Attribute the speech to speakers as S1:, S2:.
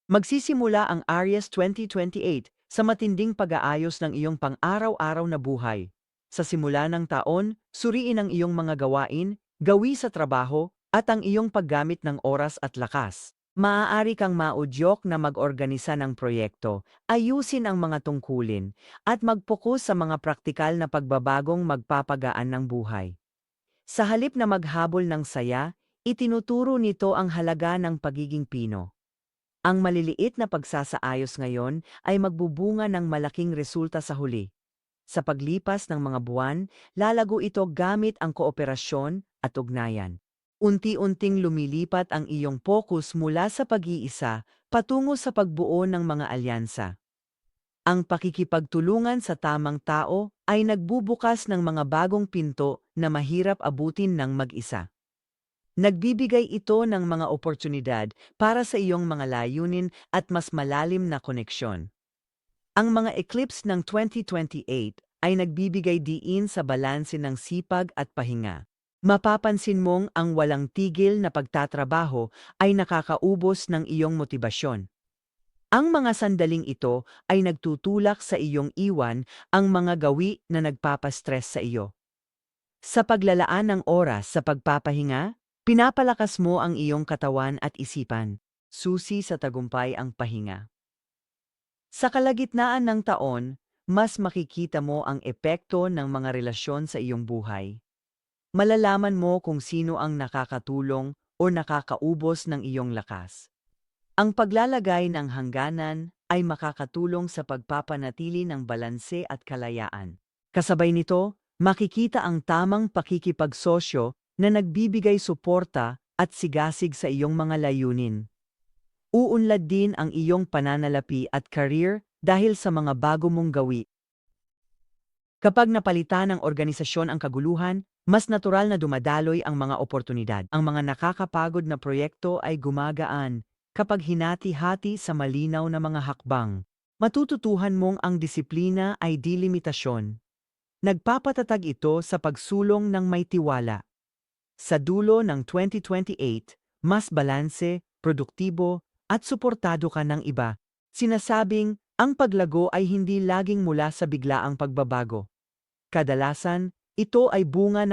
S1: Magsisimula ang Aries 2028 sa matinding pag-aayos ng iyong pang-araw-araw na buhay. Sa simula ng taon, suriin ang iyong mga gawain, gawi sa trabaho, at ang iyong paggamit ng oras at lakas. Maaari kang maudyok na mag-organisa ng proyekto, ayusin ang mga tungkulin, at mag-focus sa mga praktikal na pagbabagong magpapagaan ng buhay. Sa halip na maghabol ng saya, itinuturo nito ang halaga ng pagiging pino. Ang maliliit na pagsasaayos ngayon ay magbubunga ng malaking resulta sa huli. Sa paglipas ng mga buwan, lalago ito gamit ang kooperasyon at ugnayan. Unti-unting lumilipat ang iyong focus mula sa pag-iisa patungo sa pagbuo ng mga alyansa. Ang pakikipagtulungan sa tamang tao ay nagbubukas ng mga bagong pinto na mahirap abutin ng mag-isa. Nagbibigay ito ng mga oportunidad para sa iyong mga layunin at mas malalim na koneksyon. Ang mga eclipse ng 2028 ay nagbibigay diin sa balanse ng sipag at pahinga. Mapapansin mong ang walang tigil na pagtatrabaho ay nakakaubos ng iyong motibasyon. Ang mga sandaling ito ay nagtutulak sa iyong iwan ang mga gawi na nagpapastress sa iyo. Sa paglalaan ng oras sa pagpapahinga, pinapalakas mo ang iyong katawan at isipan. Susi sa tagumpay ang pahinga. Sa kalagitnaan ng taon, mas makikita mo ang epekto ng mga relasyon sa iyong buhay. Malalaman mo kung sino ang nakakatulong o nakakaubos ng iyong lakas. Ang paglalagay ng hangganan ay makakatulong sa pagpapanatili ng balanse at kalayaan. Kasabay nito, makikita ang tamang pakikipagsosyo na nagbibigay suporta at sigasig sa iyong mga layunin. Uunlad din ang iyong pananalapi at career dahil sa mga bago mong gawi. Kapag napalitan ng organisasyon ang kaguluhan, mas natural na dumadaloy ang mga oportunidad. Ang mga nakakapagod na proyekto ay gumagaan kapag hinati-hati sa malinaw na mga hakbang. Matututuhan mong ang disiplina ay di limitasyon. Nagpapatatag ito sa pagsulong ng may tiwala. Sa dulo ng 2028, mas balanse, produktibo, at suportado ka ng iba. Sinasabing, ang paglago ay hindi laging mula sa biglaang pagbabago. Kadalasan, ito ay bunga